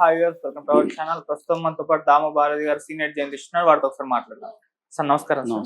Hi viewers, welcome to our channel. ప్రస్తుతం మనతో పాటు దామ భారతి గారు సీనియర్ జర్నలిస్ట్ ఉన్నారు. వారితో ఒకసారి మాట్లాడదాం. సార్ నమస్కారం.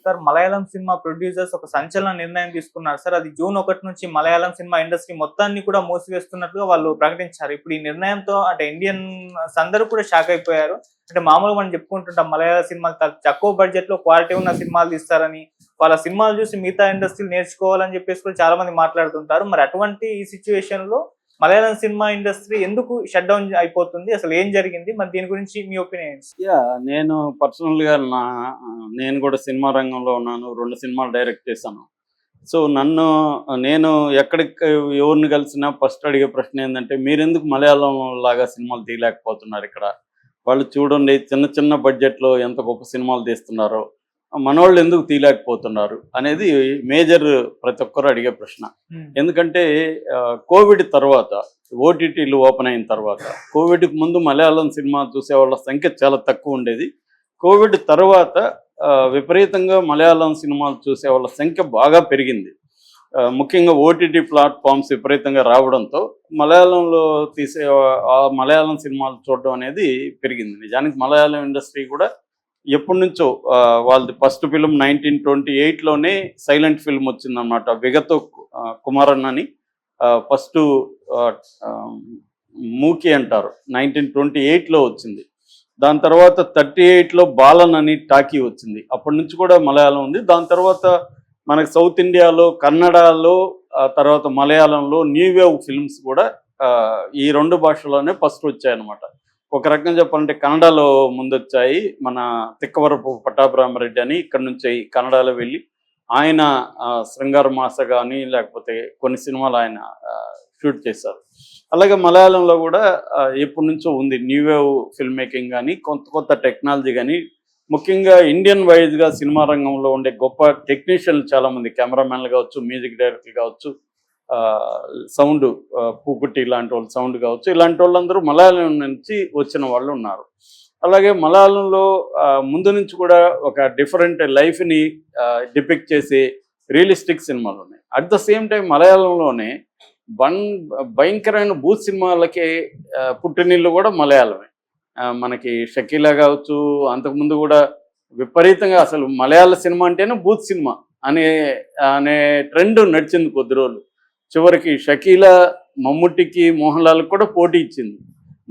సార్ మలయాళం సినిమా ప్రొడ్యూసర్స్ ఒక సంచలన నిర్ణయం తీసుకున్నారు సార్. అది జూన్ 1 నుంచి మలయాళం సినిమా ఇండస్ట్రీ మొత్తాన్ని కూడా మూసివేస్తున్నట్టుగా వాళ్ళు ప్రకటించారు. ఇప్పుడు ఈ నిర్ణయంతో అంటే ఇండియన్స్ అందరూ కూడా షాక్ అయిపోయారు. అంటే మామూలుగా మనం చెప్పుకుంటుంటాం మలయాళ సినిమాలు తక్కువ బడ్జెట్ లో క్వాలిటీ ఉన్న సినిమాలు తీస్తారని, వాళ్ళ సినిమాలు చూసి మిగతా ఇండస్ట్రీలు నేర్చుకోవాలని చెప్పేసి కూడా చాలా మంది మాట్లాడుతుంటారు. మరి అటువంటి ఈ సిచ్యువేషన్ లో మలయాళం సినిమా ఇండస్ట్రీ ఎందుకు షట్ డౌన్ అయిపోతుంది, అసలు ఏం జరిగింది, మరి దీని గురించి మీ ఒపీనియన్స్? నేను పర్సనల్గా నేను కూడా సినిమా రంగంలో ఉన్నాను, 2 సినిమాలు డైరెక్ట్ చేశాను. సో నేను ఎక్కడికి ఎవరిని కలిసినా ఫస్ట్ అడిగే ప్రశ్న ఏంటంటే, మీరెందుకు మలయాళం లాగా సినిమాలు తీయలేకపోతున్నారు? ఇక్కడ వాళ్ళు చూడండి చిన్న చిన్న బడ్జెట్లో ఎంత గొప్ప సినిమాలు తీస్తున్నారో, మనోళ్ళు ఎందుకు తీయలేకపోతున్నారు అనేది మేజర్ ప్రతి ఒక్కరు అడిగే ప్రశ్న. ఎందుకంటే కోవిడ్ తర్వాత ఓటీటీలు ఓపెన్ అయిన తర్వాత, కోవిడ్కి ముందు మలయాళం సినిమా చూసేవాళ్ళ సంఖ్య చాలా తక్కువ ఉండేది. కోవిడ్ తర్వాత విపరీతంగా మలయాళం సినిమాలు చూసేవాళ్ళ సంఖ్య బాగా పెరిగింది. ముఖ్యంగా ఓటీటీ ప్లాట్ఫామ్స్ విపరీతంగా రావడంతో మలయాళంలో మలయాళం సినిమాలు చూడడం అనేది పెరిగింది. నిజానికి మలయాళం ఇండస్ట్రీ కూడా ఎప్పటి నుంచో వాళ్ళది ఫస్ట్ ఫిల్మ్ 1928లోనే సైలెంట్ ఫిల్మ్ వచ్చిందన్నమాట. విగతో కుమారన్ అని ఫస్ట్ మూకీ అంటారు, 1928లో వచ్చింది. దాని తర్వాత 38లో బాలన్ అని టాకీ వచ్చింది. అప్పటి నుంచి కూడా మలయాళం ఉంది. దాని తర్వాత మనకు సౌత్ ఇండియాలో కన్నడలో, తర్వాత మలయాళంలో న్యూ వేవ్ ఫిల్మ్స్ కూడా ఈ 2 భాషల్లోనే ఫస్ట్ వచ్చాయన్నమాట. ఒక రకంగా చెప్పాలంటే కన్నడలో ముందొచ్చాయి. మన తిక్కవరపు పట్టాభిరామరెడ్డి అని ఇక్కడ నుంచి కన్నడలో వెళ్ళి ఆయన శృంగార మాస కానీ లేకపోతే కొన్ని సినిమాలు ఆయన షూట్ చేశారు. అలాగే మలయాళంలో కూడా ఎప్పటి నుంచో ఉంది న్యూ వేవ్ ఫిల్మ్ మేకింగ్ కానీ, కొత్త టెక్నాలజీ కానీ. ముఖ్యంగా ఇండియన్ వైజ్గా సినిమా రంగంలో ఉండే గొప్ప టెక్నీషియన్లు చాలామంది, కెమెరామెన్లు కావచ్చు, మ్యూజిక్ డైరెక్టర్లు కావచ్చు, సౌండ్ పూకుట్టి ఇలాంటి వాళ్ళు సౌండ్ కావచ్చు, ఇలాంటి వాళ్ళందరూ మలయాళం నుంచి వచ్చిన వాళ్ళు ఉన్నారు. అలాగే మలయాళంలో ముందు నుంచి కూడా ఒక డిఫరెంట్ లైఫ్ని డిపిక్ట్ చేసే రియలిస్టిక్ సినిమాలు ఉన్నాయి. అట్ ద సేమ్ టైం మలయాళంలోనే భయంకరమైన బూత్ సినిమాలకి పుట్టినిల్లు కూడా మలయాళమే. మనకి షకీలా కావచ్చు, అంతకుముందు కూడా విపరీతంగా అసలు మలయాళ సినిమా అంటేనే బూత్ సినిమా అనే ట్రెండ్ నడిచింది కొద్ది రోజులు. చివరికి షకీలా మమ్ముట్టికి మోహన్ లాల్కి కూడా పోటీ ఇచ్చింది.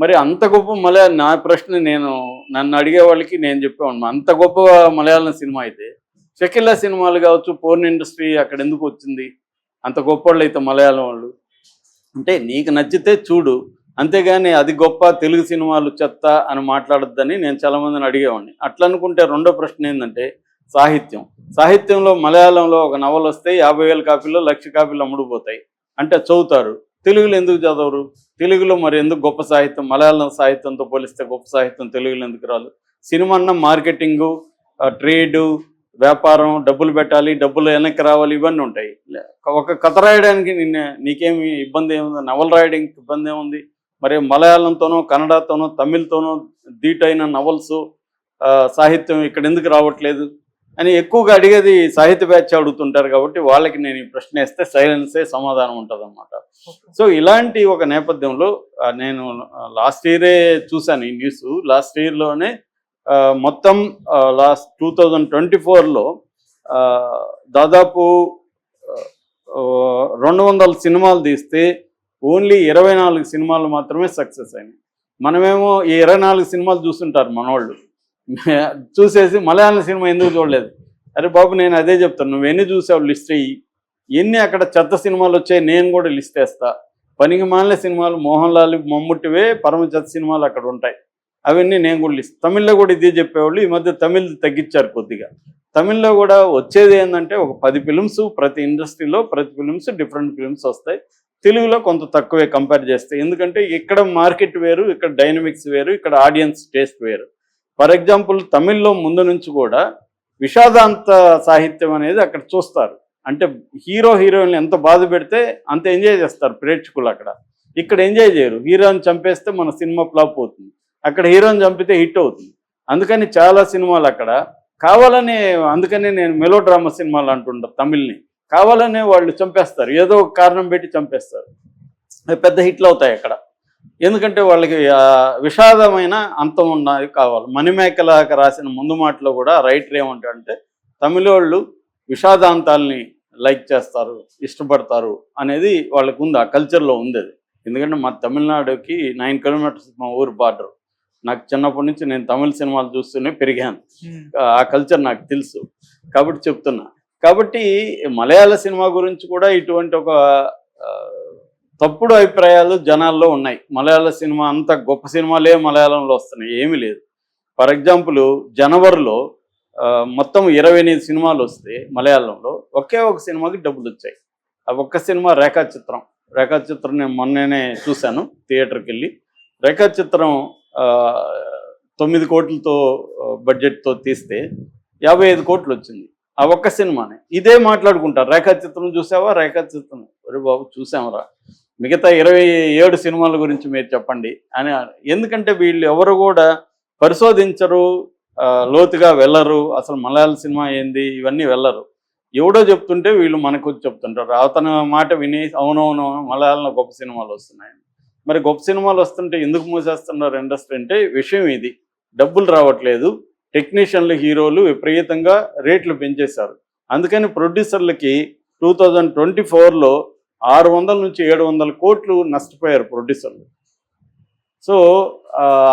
మరి అంత గొప్ప నా ప్రశ్న నన్ను అడిగే వాళ్ళకి నేను చెప్పేవాడిని, అంత గొప్ప మలయాళం సినిమా అయితే షకీలా సినిమాలు కావచ్చు, పోర్న్ ఇండస్ట్రీ అక్కడ ఎందుకు వచ్చింది? అంత గొప్ప వాళ్ళు అయితే మలయాళం వాళ్ళు. అంటే నీకు నచ్చితే చూడు, అంతేగాని అది గొప్ప తెలుగు సినిమాలు చెత్త అని మాట్లాడొద్దని నేను చాలామందిని అడిగేవాడిని. అట్లా అనుకుంటే రెండో ప్రశ్న ఏంటంటే సాహిత్యంలో మలయాళంలో ఒక నవల వస్తే 50,000 కాపీలు 1,00,000 కాపీలు అమ్ముడుపోతాయి. అంటే చదువుతారు. తెలుగులో ఎందుకు చదవరు? తెలుగులో మరి ఎందుకు గొప్ప సాహిత్యం, మలయాళం సాహిత్యంతో పోలిస్తే గొప్ప సాహిత్యం తెలుగులో ఎందుకు రాదు? సినిమా అన్న మార్కెటింగు, ట్రేడు, వ్యాపారం, డబ్బులు పెట్టాలి, డబ్బులు వెనక్కి రావాలి, ఇవన్నీ ఉంటాయి. ఒక కథ రాయడానికి నీకేమి ఇబ్బంది ఏముంది? నవల రాయడానికి ఇబ్బంది ఏముంది? మరి మలయాళంతోనో, కన్నడతోనో, తమిళ్తోనో ధీటైన నవల్స్ సాహిత్యం ఇక్కడ ఎందుకు రావట్లేదు అని ఎక్కువగా అడిగేది సాహిత్య బ్యాచ్ అడుగుతుంటారు. కాబట్టి వాళ్ళకి నేను ఈ ప్రశ్న వేస్తే సైలెన్సే సమాధానం ఉంటుంది అన్నమాట. సో ఇలాంటి ఒక నేపథ్యంలో నేను లాస్ట్ ఇయరే చూశాను ఈ న్యూస్. లాస్ట్ ఇయర్లోనే మొత్తం 2024లో దాదాపు 200 సినిమాలు తీస్తే ఓన్లీ 24 సినిమాలు మాత్రమే సక్సెస్ అయినాయి. మనమేమో ఈ 24 సినిమాలు చూస్తుంటారు మనోళ్ళు, చూసేసి మలయాళం సినిమా ఎందుకు చూడలేదు? అరే బాబు, నేను అదే చెప్తాను, నువ్వు ఎన్ని చూసావు లిస్ట్ అయ్యి, ఎన్ని అక్కడ చెత్త సినిమాలు వచ్చాయి నేను కూడా లిస్ట్ వేస్తా. పనికి మాలిన సినిమాలు మోహన్ లాల్ మమ్ముట్టివే పరమ చెత్త సినిమాలు అక్కడ ఉంటాయి, అవన్నీ నేను కూడా లిస్ట్. తమిళ్లో కూడా ఇదే చెప్పేవాళ్ళు. ఈ మధ్య తమిళ్ తగ్గించారు కొద్దిగా. తమిళ్లో కూడా వచ్చేది ఏంటంటే ఒక 10 ఫిల్మ్స్, ప్రతి ఇండస్ట్రీలో ప్రతి ఫిల్మ్స్ డిఫరెంట్ ఫిల్మ్స్ వస్తాయి. తెలుగులో కొంత తక్కువే కంపేర్ చేస్తే, ఎందుకంటే ఇక్కడ మార్కెట్ వేరు, ఇక్కడ డైనమిక్స్ వేరు, ఇక్కడ ఆడియన్స్ టేస్ట్ వేరు. ఫర్ ఎగ్జాంపుల్ తమిళ్లో ముందు నుంచి కూడా విషాదాంత సాహిత్యం అనేది అక్కడ చూస్తారు. అంటే హీరోయిన్లు ఎంత బాధ పెడితే అంత ఎంజాయ్ చేస్తారు ప్రేక్షకులు అక్కడ. ఇక్కడ ఎంజాయ్ చేయరు. హీరోని చంపేస్తే మన సినిమా ఫ్లాప్ అవుతుంది, అక్కడ హీరోని చంపితే హిట్ అవుతుంది. అందుకని చాలా సినిమాలు అక్కడ కావాలని, అందుకని నేను మెలో డ్రామా సినిమాలు అంటుంటా తమిళ్ని, కావాలనే వాళ్ళు చంపేస్తారు, ఏదో ఒక కారణం పెట్టి చంపేస్తారు, పెద్ద హిట్లు అవుతాయి అక్కడ. ఎందుకంటే వాళ్ళకి విషాదమైన అంతం ఉన్నది కావాలి. మణిమేకలాగా రాసిన ముందు మాటలో కూడా రైటర్ ఏమంటాడంటే తమిళోళ్ళు విషాదాంతాల్ని లైక్ చేస్తారు, ఇష్టపడతారు అనేది వాళ్ళకు ఉంది, ఆ కల్చర్లో ఉంది అది. ఎందుకంటే మా తమిళనాడుకి 9 కిలోమీటర్స్ మా ఊరు బార్డర్. నాకు చిన్నప్పటి నుంచి నేను తమిళ సినిమాలు చూస్తూనే పెరిగాను, ఆ కల్చర్ నాకు తెలుసు కాబట్టి చెప్తున్నా. కాబట్టి మలయాళ సినిమా గురించి కూడా ఇటువంటి ఒక తప్పుడు అభిప్రాయాలు జనాల్లో ఉన్నాయి. మలయాళ సినిమా అంత గొప్ప సినిమాలే మలయాళంలో వస్తున్నాయి, ఏమీ లేదు. ఫర్ ఎగ్జాంపుల్ జనవరిలో మొత్తం 28 సినిమాలు వస్తే మలయాళంలో ఒకే ఒక సినిమాకి డబ్బులు వచ్చాయి. ఆ ఒక్క సినిమా రేఖాచిత్రం. రేఖాచిత్రం నేను మొన్ననే చూశాను థియేటర్కి వెళ్ళి. రేఖాచిత్రం 9 కోట్లతో బడ్జెట్తో తీస్తే 55 కోట్లు వచ్చింది ఆ ఒక్క సినిమానే. ఇదే మాట్లాడుకుంటారు, రేఖాచిత్రం చూసావా, రేఖాచిత్రం. అరే బాబు చూసామరా, మిగతా 27 సినిమాల గురించి మీరు చెప్పండి అని. ఎందుకంటే వీళ్ళు ఎవరు కూడా పరిశోధించరు, లోతుగా వెళ్ళరు, అసలు మలయాళ సినిమా ఏంది ఇవన్నీ వెళ్ళరు. ఎవడో చెప్తుంటే వీళ్ళు మనకు చెప్తుంటారు. అతని మాట విని అవునవును మలయాళంలో గొప్ప సినిమాలు వస్తున్నాయి. మరి గొప్ప సినిమాలు వస్తుంటే ఎందుకు మూసేస్తున్నారు ఇండస్ట్రీ అంటే విషయం ఇది, డబ్బులు రావట్లేదు. టెక్నీషియన్లు, హీరోలు విపరీతంగా రేట్లు పెంచేశారు. అందుకని ప్రొడ్యూసర్లకి 2024లో 600 నుంచి 700 కోట్లు నష్టపోయారు ప్రొడ్యూసర్లు. సో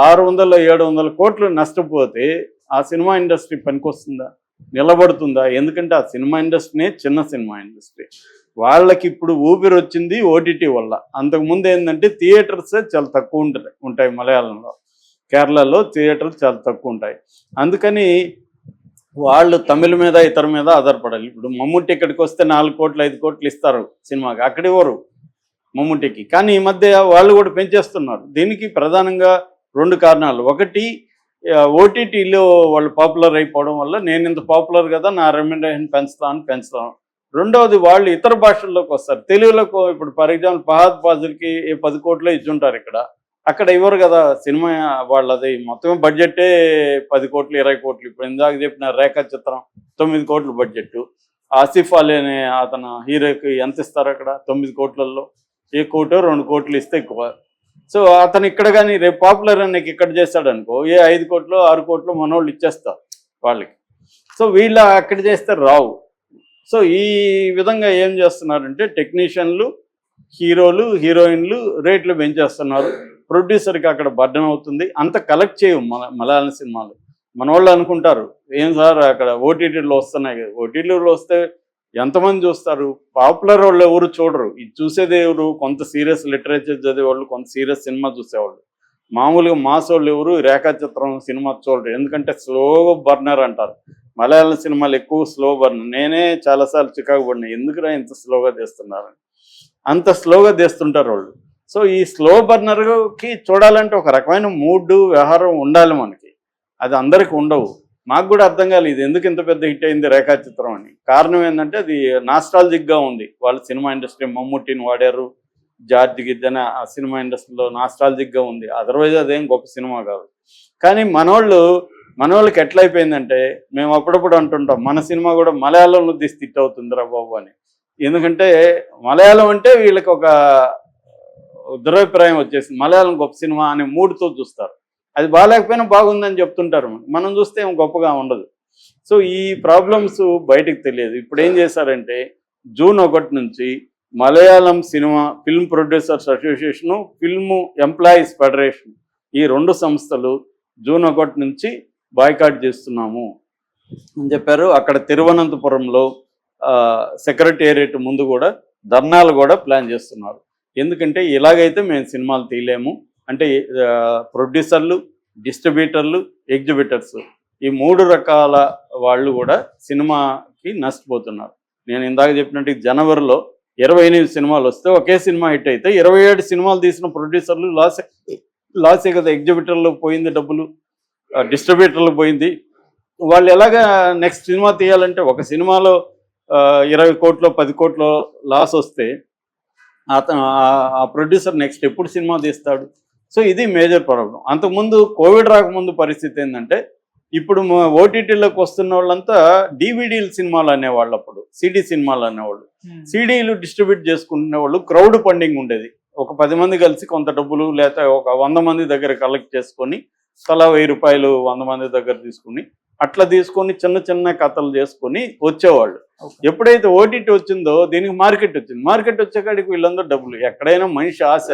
600-700 కోట్లు నష్టపోతే ఆ సినిమా ఇండస్ట్రీ పనికొస్తుందా, నిలబడుతుందా? ఎందుకంటే ఆ సినిమా ఇండస్ట్రీనే చిన్న సినిమా ఇండస్ట్రీ. వాళ్ళకి ఇప్పుడు ఊపిరి వచ్చింది ఓటీటీ వల్ల. అంతకుముందు ఏంటంటే థియేటర్సే చాలా తక్కువ ఉంటాయి మలయాళంలో. కేరళలో థియేటర్లు చాలా తక్కువ ఉంటాయి. అందుకని వాళ్ళు తమిళ మీద ఇతర మీద ఆధారపడాలి. ఇప్పుడు మమ్ముట్టి ఇక్కడికి వస్తే 4 కోట్లు 5 కోట్లు ఇస్తారు సినిమాకి, అక్కడ ఇవ్వరు మమ్ముట్టికి. కానీ ఈ మధ్య వాళ్ళు కూడా పెంచేస్తున్నారు. దీనికి ప్రధానంగా 2 కారణాలు. ఒకటి ఓటీటీలో వాళ్ళు పాపులర్ అయిపోవడం వల్ల నేను ఇంత పాపులర్ కదా నా రెమ్యునరేషన్ పెంచుతాను. రెండవది వాళ్ళు ఇతర భాషల్లోకి వస్తారు. తెలుగులోకి ఇప్పుడు ఫర్ ఎగ్జాంపుల్ ఫహద్ ఫాజిల్కి 10 కోట్లు ఇచ్చుంటారు ఇక్కడ, అక్కడ ఇవ్వరు కదా సినిమా. వాళ్ళది మొత్తం బడ్జెటే 10 కోట్లు 20 కోట్లు. ఇప్పుడు ఇందాక చెప్పిన రేఖాచిత్రం 9 కోట్ల బడ్జెట్. ఆసిఫ్ అలీ అనే అతను హీరోకి ఎంత ఇస్తారు అక్కడ 9 కోట్లలో? 1 కోటో 2 కోట్లు ఇస్తే ఎక్కువ. సో అతను ఇక్కడ కానీ రేపు పాపులర్ అని ఇక్కడ చేస్తాడు అనుకో, 5 కోట్లు 6 కోట్లు మనోళ్ళు ఇచ్చేస్తారు వాళ్ళకి. సో వీళ్ళు అక్కడ చేస్తే రావు. సో ఈ విధంగా ఏం చేస్తున్నారంటే టెక్నీషియన్లు, హీరోలు, హీరోయిన్లు రేట్లు పెంచేస్తున్నారు. ప్రొడ్యూసర్కి అక్కడ బర్డెన్ అవుతుంది. అంత కలెక్ట్ చేయవు మలయాళం సినిమాలు. మన వాళ్ళు అనుకుంటారు ఏం సార్ అక్కడ ఓటీటీలో వస్తున్నాయి కదా, ఓటీటీలో వస్తే ఎంతమంది చూస్తారు? పాపులర్ వాళ్ళు ఎవరు చూడరు. ఇది చూసేది ఎవరు? కొంత సీరియస్ లిటరేచర్ చదివేవాళ్ళు, కొంత సీరియస్ సినిమా చూసేవాళ్ళు. మామూలుగా మాస్ వాళ్ళు ఎవరు రేఖాచిత్రం సినిమా చూడరు. ఎందుకంటే స్లో బర్నర్ అంటారు. మలయాళం సినిమాలు ఎక్కువ స్లో బర్నర్. నేనే చాలాసార్లు చికాకు పడినా, ఎందుకురా ఇంత స్లోగా తీస్తున్నారు, అంత స్లోగా తీస్తుంటారు వాళ్ళు. సో ఈ స్లో బర్నర్కి చూడాలంటే ఒక రకమైన మూడ్ వ్యవహారం ఉండాలి మనకి. అది అందరికి ఉండవు. మాకు కూడా అర్థం కాలేదు ఇది ఎందుకు ఇంత పెద్ద హిట్ అయింది రేఖాచిత్రం అని. కారణం ఏంటంటే అది నాస్టాలజిక్గా ఉంది. వాళ్ళ సినిమా ఇండస్ట్రీ మమ్ముట్టిని వాడారు, జార్జ్ గిద్దన ఆ సినిమా ఇండస్ట్రీలో నాస్టాలజిక్గా ఉంది. అదర్వైజ్ అదేం గొప్ప సినిమా కాదు. కానీ మనోళ్ళకి ఎట్లా అయిపోయిందంటే మేము అప్పుడప్పుడు అంటుంటాం మన సినిమా కూడా మలయాళంలో తీసి హిట్ అవుతుందిరా బాబు అని. ఎందుకంటే మలయాళం అంటే వీళ్ళకి ఒక దురభిప్రాయం వచ్చేసింది. మలయాళం గొప్ప సినిమా అనే మూడుతో చూస్తారు. అది బాగాలేకపోయినా బాగుందని చెప్తుంటారు. మనం చూస్తే ఏం గొప్పగా ఉండదు. సో ఈ ప్రాబ్లమ్స్ బయటకు తెలియదు. ఇప్పుడు ఏం చేశారంటే జూన్ 1 నుంచి Malayalam cinema film producers association, film employees federation, ఈ 2 సంస్థలు జూన్ 1 నుంచి బాయ్కాట్ చేస్తున్నాము అని చెప్పారు. అక్కడ తిరువనంతపురంలో సెక్రటేరియట్ ముందు కూడా ధర్నాలు కూడా ప్లాన్ చేస్తున్నారు. ఎందుకంటే ఇలాగైతే మేము సినిమాలు తీయలేము అంటే ప్రొడ్యూసర్లు, డిస్ట్రిబ్యూటర్లు, ఎగ్జిబిటర్స్ ఈ 3 రకాల వాళ్ళు కూడా సినిమాకి నష్టపోతున్నారు. నేను ఇందాక చెప్పినట్టు జనవరిలో 28 సినిమాలు వస్తే ఒకే సినిమా హిట్ అయితే 27 సినిమాలు తీసిన ప్రొడ్యూసర్లు లాసే కదా. ఎగ్జిబిటర్లు పోయింది డబ్బులు, డిస్ట్రిబ్యూటర్లు పోయింది. వాళ్ళు ఎలాగా నెక్స్ట్ సినిమా తీయాలంటే ఒక సినిమాలో 20 కోట్లు 10 కోట్లు లాస్ వస్తే ఆ ప్రొడ్యూసర్ నెక్స్ట్ ఎప్పుడు సినిమా తీస్తాడు? సో ఇది మేజర్ ప్రాబ్లం. అంతకుముందు కోవిడ్ రాకముందు పరిస్థితి ఏంటంటే ఇప్పుడు ఓటీటీలోకి వస్తున్న వాళ్ళంతా డివిడీలు సినిమాలు అనేవాళ్ళు, అప్పుడు సిడీ సినిమాలు అనేవాళ్ళు. సిడీలు డిస్ట్రిబ్యూట్ చేసుకునే వాళ్ళు క్రౌడ్ ఫండింగ్ ఉండేది. ఒక 10 మంది కలిసి కొంత డబ్బులు లేకపోతే ఒక 100 మంది దగ్గర కలెక్ట్ చేసుకొని తలా 1000 రూపాయలు 100 మంది దగ్గర తీసుకుని అట్లా తీసుకొని చిన్న చిన్న కథలు చేసుకొని వచ్చేవాళ్ళు. ఎప్పుడైతే ఓటీటీ వచ్చిందో దీనికి మార్కెట్ వచ్చింది. మార్కెట్ వచ్చేకాడికి వీళ్ళందరూ డబ్బులు. ఎక్కడైనా మనిషి ఆశ,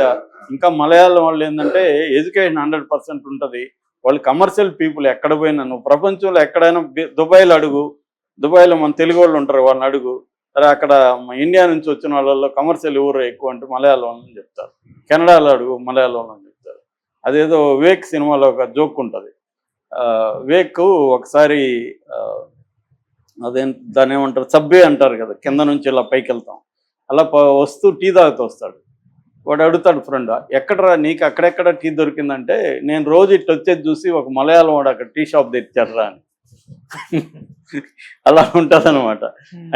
ఇంకా మలయాళం వాళ్ళు ఏంటంటే ఎడ్యుకేషన్ 100% ఉంటుంది. వాళ్ళు కమర్షియల్ పీపుల్. ఎక్కడ పోయినా నువ్వు ప్రపంచంలో ఎక్కడైనా దుబాయ్లో అడుగు, దుబాయ్లో మన తెలుగు వాళ్ళు ఉంటారు, వాళ్ళని అడుగు. సరే అక్కడ ఇండియా నుంచి వచ్చిన వాళ్ళలో కమర్షియల్ ఎవరు ఎక్కువ అంటే మలయాళం అని చెప్తారు. కెనడాలో అడుగు, మలయాళం అని చెప్తారు. అదేదో వివేక్ సినిమాలో ఒక జోక్ ఉంటుంది. వివేక్ ఒకసారి దాన్ని ఏమంటారు, సబ్బే అంటారు కదా, కింద నుంచి ఇలా పైకి వెళ్తాం. అలా వస్తూ టీ తాగుతూ వస్తాడు. వాడు అడుగుతాడు ఫ్రెండ్, ఎక్కడరా నీకు అక్కడెక్కడ టీ దొరికిందంటే, నేను రోజు ఇట్టు వచ్చేది చూసి ఒక మలయాళం వాడు అక్కడ టీ షాప్ తెచ్చారా అని. అలా ఉంటుంది అనమాట.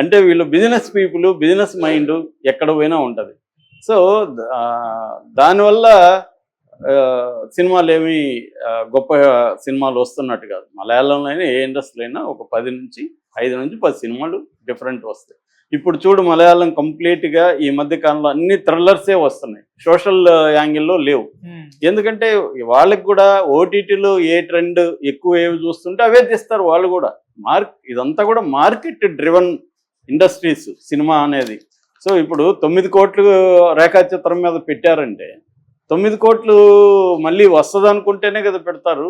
అంటే వీళ్ళు బిజినెస్ పీపుల్, బిజినెస్ మైండ్ ఎక్కడ పోయినా ఉంటుంది. సో దానివల్ల సినిమాలు ఏమి గొప్ప సినిమాలు వస్తున్నట్టు కాదు. మలయాళంలో అయినా ఏ ఇండస్ట్రీలో అయినా ఒక 5 నుంచి 10 సినిమాలు డిఫరెంట్ వస్తాయి. ఇప్పుడు చూడు మలయాళం కంప్లీట్గా ఈ మధ్య కాలంలో అన్ని థ్రిల్లర్సే వస్తున్నాయి, సోషల్ యాంగిల్లో లేవు. ఎందుకంటే వాళ్ళకి కూడా ఓటీటీలో ఏ ట్రెండ్ ఎక్కువ ఏవి చూస్తుంటే అవే తీస్తారు వాళ్ళు కూడా. ఇదంతా కూడా మార్కెట్ డ్రివన్ ఇండస్ట్రీస్ సినిమా అనేది. సో ఇప్పుడు 9 కోట్లు రేఖాచిత్రం మీద పెట్టారంటే 9 కోట్లు మళ్ళీ వస్తుంది అనుకుంటేనే కదా పెడతారు.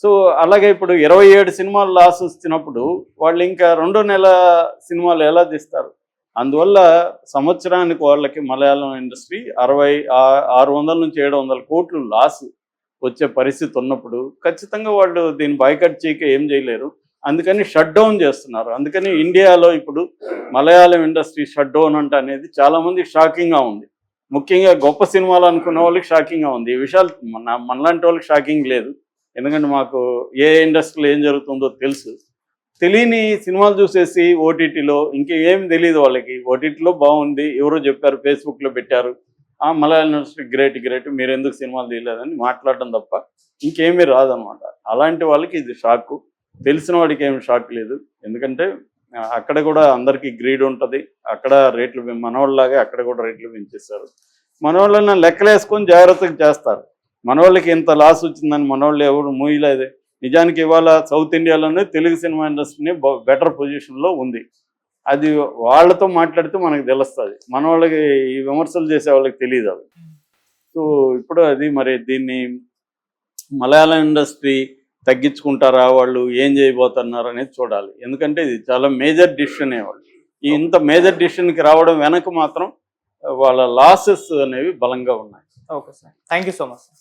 సో అలాగే ఇప్పుడు 27 సినిమాలు లాస్ వచ్చినప్పుడు వాళ్ళు ఇంకా 2 నెలల సినిమాలు ఎలా తీస్తారు? అందువల్ల సంవత్సరానికి వాళ్ళకి మలయాళం ఇండస్ట్రీ 600 నుంచి 700 కోట్లు లాస్ వచ్చే పరిస్థితి ఉన్నప్పుడు ఖచ్చితంగా వాళ్ళు దీన్ని బాయ్కట్ చేయక ఏం చేయలేరు. అందుకని షట్ డౌన్ చేస్తున్నారు. అందుకని ఇండియాలో ఇప్పుడు మలయాళం ఇండస్ట్రీ షట్ డౌన్ అంటే అనేది చాలామందికి షాకింగ్గా ఉంది. ముఖ్యంగా గొప్ప సినిమాలు అనుకున్న వాళ్ళకి షాకింగ్గా ఉంది. ఈ విషయాలు మనలాంటి వాళ్ళకి షాకింగ్ లేదు. ఎందుకంటే మాకు ఏ ఇండస్ట్రీలో ఏం జరుగుతుందో తెలుసు. తెలియని సినిమాలు చూసేసి ఓటీటీలో ఇంకేం తెలియదు వాళ్ళకి. ఓటీటీలో బాగుంది, ఎవరో చెప్పారు, ఫేస్బుక్లో పెట్టారు, మలయాళం ఇండస్ట్రీ గ్రేట్ మీరు ఎందుకు సినిమాలు తీయలేదని మాట్లాడడం తప్ప ఇంకేమీ రాదనమాట. అలాంటి వాళ్ళకి ఇది షాకు. తెలిసిన వాడికి ఏమి షాక్ లేదు. ఎందుకంటే అక్కడ కూడా అందరికీ గ్రీడ్ ఉంటుంది. అక్కడ రేట్లు మనవాళ్ళలాగే అక్కడ కూడా రేట్లు పెంచేస్తారు. మనవాళ్ళని లెక్కలేసుకొని జాగ్రత్తగా చేస్తారు. మనవాళ్ళకి ఇంత లాస్ వచ్చిందని మనవాళ్ళు ఎవరు మూయలేదే. నిజానికి ఇవాళ సౌత్ ఇండియాలోనే తెలుగు సినిమా ఇండస్ట్రీని బెటర్ పొజిషన్లో ఉంది. అది వాళ్ళతో మాట్లాడితే మనకు తెలుస్తుంది. మన వాళ్ళకి ఈ విమర్శలు చేసే వాళ్ళకి తెలియదు అవి. సో ఇప్పుడు అది మరి దీన్ని మలయాళం ఇండస్ట్రీ తగ్గించుకుంటారా, వాళ్ళు ఏం చేయబోతున్నారు అనేది చూడాలి. ఎందుకంటే ఇది చాలా మేజర్ డిసిషన్. వాళ్ళు ఇంత మేజర్ డిసిషన్కి రావడం వెనక మాత్రం వాళ్ళ లాసెస్ అనేవి బలంగా ఉన్నాయి. Okay sir, thank you so much.